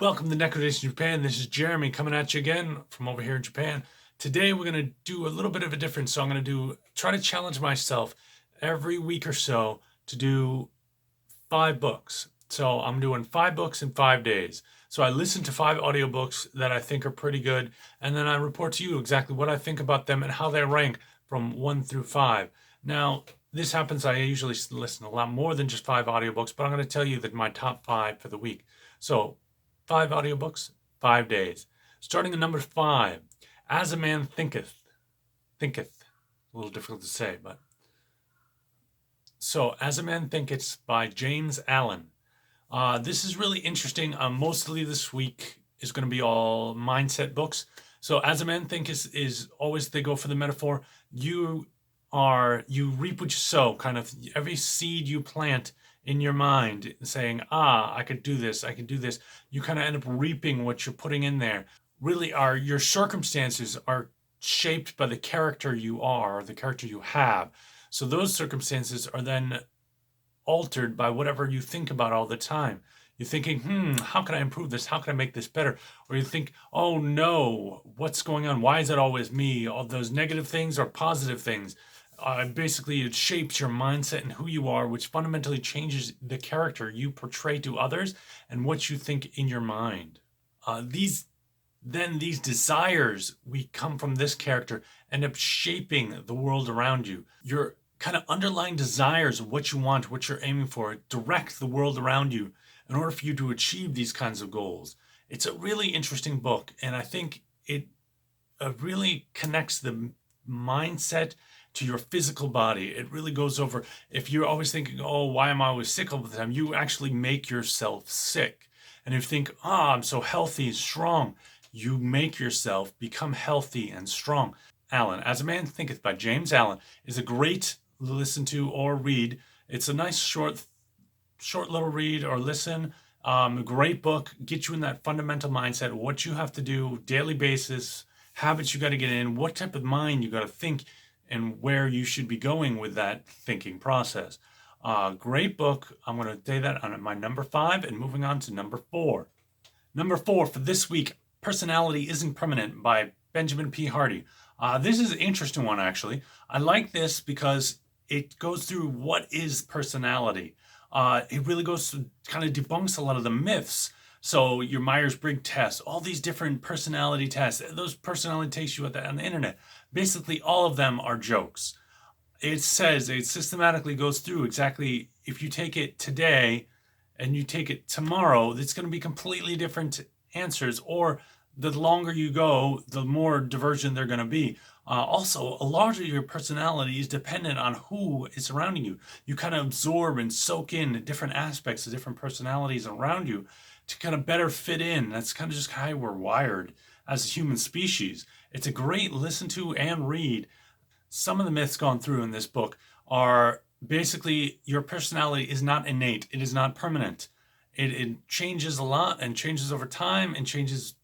Welcome to Nation Japan. This is Jeremy coming at you again from over here in Japan. Today we're going to do a little bit of a different. So I'm going to try to challenge myself every week or so to do 5 books. So I'm doing 5 books in 5 days. So I listen to 5 audiobooks that I think are pretty good, and then I report to you exactly what I think about them and how they rank from 1 through 5. Now, this happens, I usually listen to a lot more than just 5 audiobooks, but I'm going to tell you that my top 5 for the week. So 5 audiobooks, 5 days. Starting at number 5, As a Man Thinketh. Thinketh. A little difficult to say, but. So, As a Man Thinketh by James Allen. This is really interesting. Mostly this week is going to be all mindset books. So, As a Man Thinketh is always, they go for the metaphor. You reap what you sow, kind of every seed you plant in your mind saying, I could do this, I could do this. You kind of end up reaping what you're putting in there. Really, your circumstances are shaped by the character you are, or the character you have. So those circumstances are then altered by whatever you think about all the time. You're thinking, how can I improve this? How can I make this better? Or you think, oh no, what's going on? Why is it always me? All those negative things are positive things. Basically, it shapes your mindset and who you are, which fundamentally changes the character you portray to others and what you think in your mind. These desires we come from this character end up shaping the world around you. Your kind of underlying desires of what you want, what you're aiming for, direct the world around you in order for you to achieve these kinds of goals. It's a really interesting book, and I think it really connects the mindset to your physical body. It really goes over, if you're always thinking, oh, why am I always sick all the time? You actually make yourself sick. And if you think, I'm so healthy and strong, you make yourself become healthy and strong. Allen, As a Man Thinketh by James Allen, is a great listen to or read. It's a nice short little read or listen. Great book. Get you in that fundamental mindset, what you have to do, daily basis, habits you got to get in, what type of mind you got to think, and where you should be going with that thinking process. Great book. I'm going to say that on my number 5 and moving on to number 4. Number 4 for this week, Personality Isn't Permanent by Benjamin P. Hardy. This is an interesting one, actually. I like this because it goes through what is personality. It really goes to kind of debunks a lot of the myths. So your Myers-Briggs test, all these different personality tests, those personality tests you get on the internet, basically all of them are jokes. It systematically goes through exactly, if you take it today and you take it tomorrow, it's going to be completely different answers, or the longer you go, the more diversion they're going to be. Also, a lot of your personality is dependent on who is surrounding you. You kind of absorb and soak in different aspects of different personalities around you to kind of better fit in. That's kind of just how we're wired as a human species. It's a great listen to and read. Some of the myths gone through in this book are basically your personality is not innate. It is not permanent. It changes a lot and changes over time and changes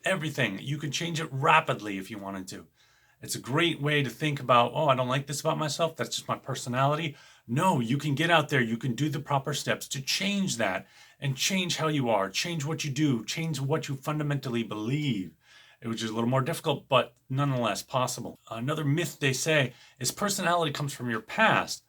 everything. You can change it rapidly if you wanted to. It's a great way to think about, I don't like this about myself. That's just my personality. No, you can get out there. You can do the proper steps to change that and change how you are, change what you do, change what you fundamentally believe, which is a little more difficult, but nonetheless possible. Another myth they say is personality comes from your past.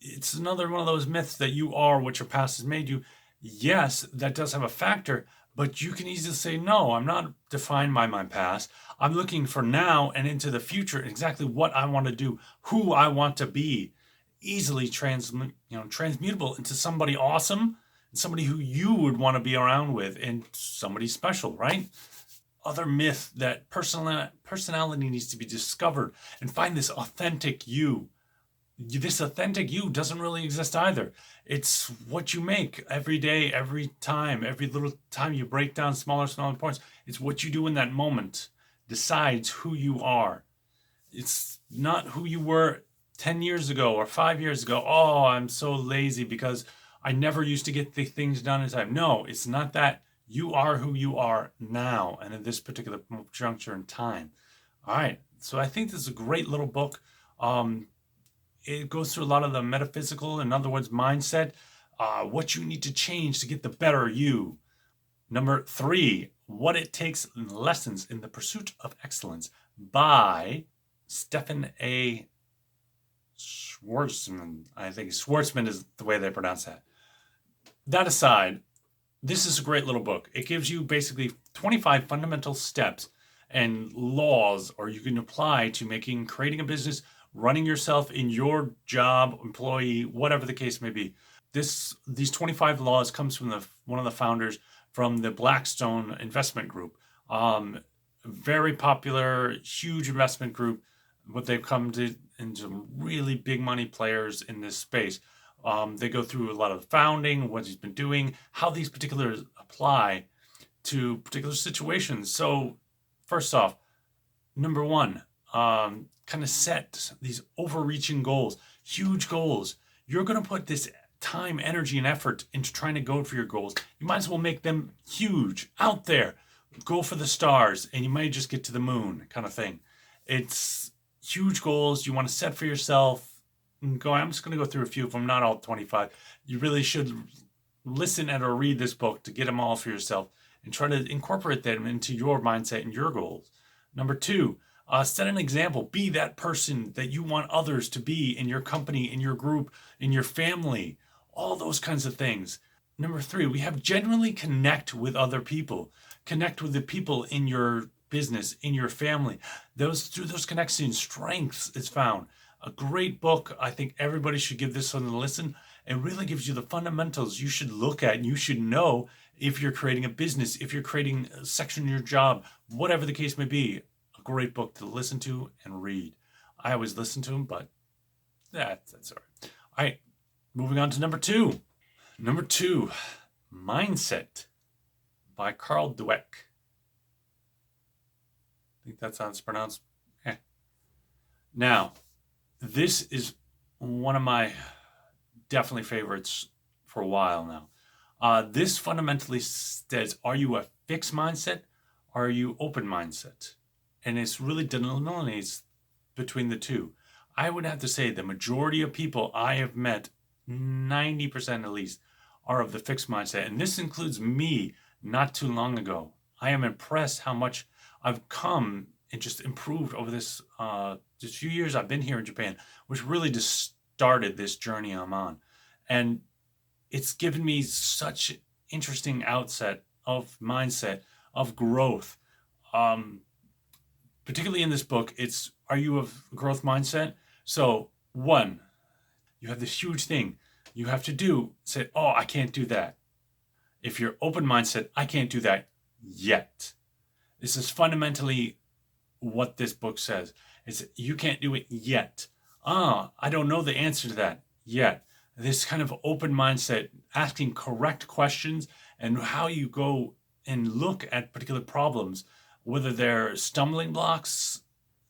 It's another one of those myths that you are what your past has made you. Yes, that does have a factor, but you can easily say, no, I'm not defined by my past. I'm looking for now and into the future, exactly what I want to do, who I want to be. Easily transmutable into somebody awesome, and somebody who you would want to be around with, and somebody special, right? Other myth that personality needs to be discovered and find this authentic you. This authentic you doesn't really exist either. It's what you make every day, every time, every little time you break down smaller points. It's what you do in that moment decides who you are. It's not who you were 10 years ago or 5 years ago. Oh, I'm so lazy because I never used to get the things done in time. No, it's not that. You are who you are now and in this particular juncture in time. All right. So I think this is a great little book. It goes through a lot of the metaphysical, in other words, mindset, what you need to change to get the better you. Number 3, What It Takes Lessons in the Pursuit of Excellence by Stephen A. Schwartzman. I think Schwartzman is the way they pronounce that. That aside, this is a great little book. It gives you basically 25 fundamental steps and laws, or you can apply to creating a business, running yourself in your job, employee, whatever the case may be. These 25 laws comes from one of the founders from the Blackstone investment group. Very popular, huge investment group. What they've come to into really big money players in this space. They go through a lot of founding, what he's been doing, how these particulars apply to particular situations. So first off, number 1, kind of set these overreaching goals, huge goals. You're going to put this time, energy, and effort into trying to go for your goals. You might as well make them huge, out there. Go for the stars, and you might just get to the moon, kind of thing. It's huge goals you want to set for yourself. I'm just going to go through a few of them, not all 25. You really should listen and or read this book to get them all for yourself and try to incorporate them into your mindset and your goals. Number 2, set an example. Be that person that you want others to be in your company, in your group, in your family, all those kinds of things. Number 3, we have genuinely connect with other people. Connect with the people in your business, in your family. Through those connections, strength is found. A great book. I think everybody should give this one a listen. It really gives you the fundamentals you should look at and you should know if you're creating a business, if you're creating a section in your job, whatever the case may be. A great book to listen to and read. I always listen to them, but that's all right. All right, moving on to number 2. Number 2, Mindset by Carl Dweck. I think that's how it's pronounced. Now, this is one of my definitely favorites for a while now. This fundamentally says, are you a fixed mindset or are you open mindset? And it's really delineates between the two. I would have to say the majority of people I have met, 90% at least, are of the fixed mindset. And this includes me not too long ago. I am impressed how much I've come and just improved over this few years I've been here in Japan, which really just started this journey I'm on. And it's given me such interesting outset of mindset, of growth. Particularly in this book, it's, are you of growth mindset? So 1, you have this huge thing you have to do, say, oh, I can't do that. If you're open mindset, I can't do that yet. This is fundamentally what this book says. It's you can't do it yet. I don't know the answer to that yet. This kind of open mindset, asking correct questions and how you go and look at particular problems, whether they're stumbling blocks,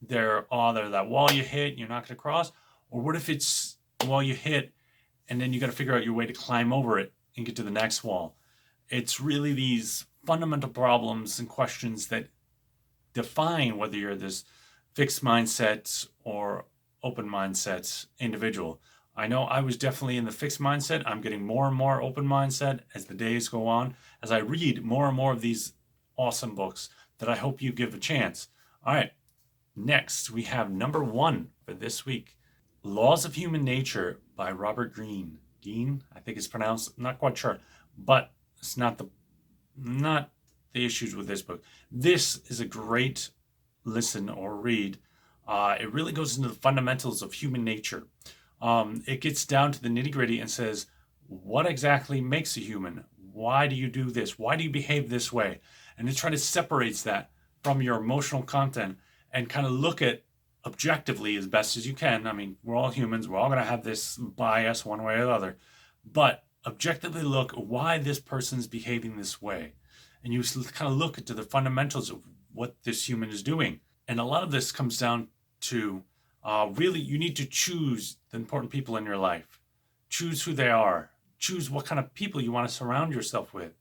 they're that wall you hit, you're not going to cross, or what if it's a wall you hit and then you got to figure out your way to climb over it and get to the next wall. It's really these fundamental problems and questions that define whether you're this fixed mindset or open mindset individual. I know I was definitely in the fixed mindset. I'm getting more and more open mindset as the days go on, as I read more and more of these awesome books that I hope you give a chance. All right, next we have number 1 for this week, Laws of Human Nature by Robert Greene. Dean, I think it's pronounced, I'm not quite sure, but it's not the issues with this book. This is a great listen or read. It really goes into the fundamentals of human nature. It gets down to the nitty-gritty and says, what exactly makes a human? Why do you do this? Why do you behave this way? And it tries to separate that from your emotional content and kind of look at objectively as best as you can. I mean, we're all humans. We're all going to have this bias one way or the other. But objectively look why this person's behaving this way. And you kind of look into the fundamentals of what this human is doing. And a lot of this comes down to really you need to choose the important people in your life. Choose who they are. Choose what kind of people you want to surround yourself with,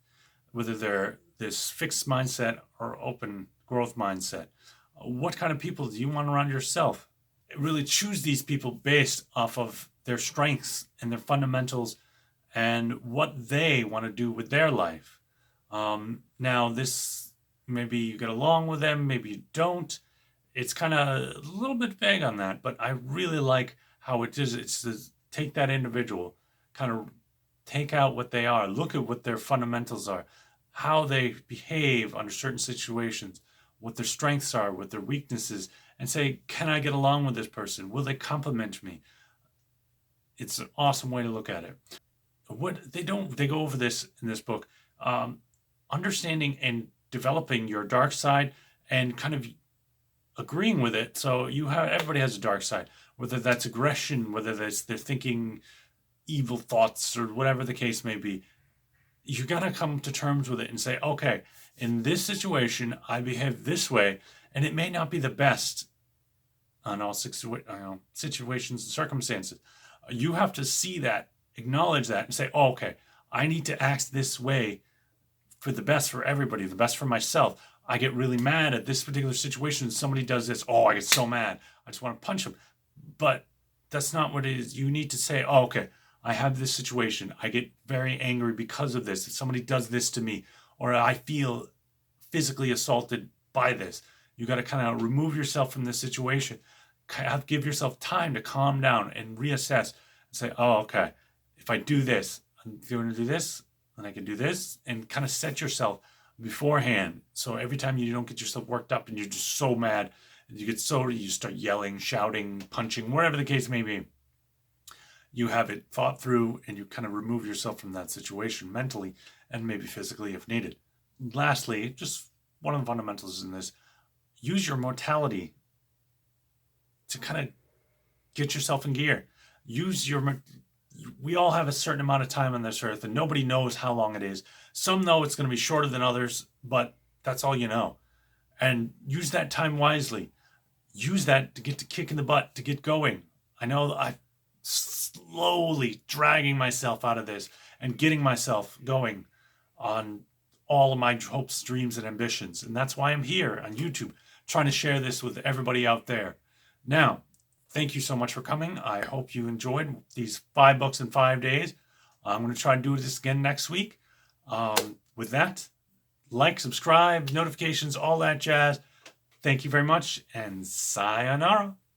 whether they're this fixed mindset or open growth mindset. What kind of people do you want around yourself? Really choose these people based off of their strengths and their fundamentals and what they want to do with their life. Now, this, maybe you get along with them, maybe you don't. It's kind of a little bit vague on that, but I really like how it is. It's to take that individual, kind of take out what they are, look at what their fundamentals are, how they behave under certain situations, what their strengths are, what their weaknesses, and say, can I get along with this person? Will they compliment me? It's an awesome way to look at it. What they don't, they go over this in this book, understanding and developing your dark side and kind of agreeing with it. So you have, everybody has a dark side, whether that's aggression, whether that's they're thinking evil thoughts or whatever the case may be. You got to come to terms with it and say, okay, in this situation, I behave this way, and it may not be the best on all situations and circumstances. You have to see that, acknowledge that, and say, oh, okay, I need to act this way for the best for everybody, the best for myself. I get really mad at this particular situation. Somebody does this. Oh, I get so mad. I just want to punch them. But that's not what it is. You need to say, oh, okay, I have this situation. I get very angry because of this. If somebody does this to me, or I feel physically assaulted by this, you got to kind of remove yourself from this situation. Give yourself time to calm down and reassess and say, oh, okay, if I do this, I'm going to do this, and I can do this, and kind of set yourself beforehand. So every time you don't get yourself worked up and you're just so mad, and you start yelling, shouting, punching, whatever the case may be, you have it thought through and you kind of remove yourself from that situation mentally and maybe physically if needed. Lastly, just one of the fundamentals in this, use your mortality to kind of get yourself in gear. We all have a certain amount of time on this earth and nobody knows how long it is. Some know it's going to be shorter than others, but that's all you know. And use that time wisely. Use that to get the kick in the butt, to get going. I know I'm slowly dragging myself out of this and getting myself going on all of my hopes, dreams, and ambitions. And that's why I'm here on YouTube, trying to share this with everybody out there. Now, thank you so much for coming. I hope you enjoyed these 5 books in 5 days. I'm going to try to do this again next week. With that, like, subscribe, notifications, all that jazz. Thank you very much, and sayonara.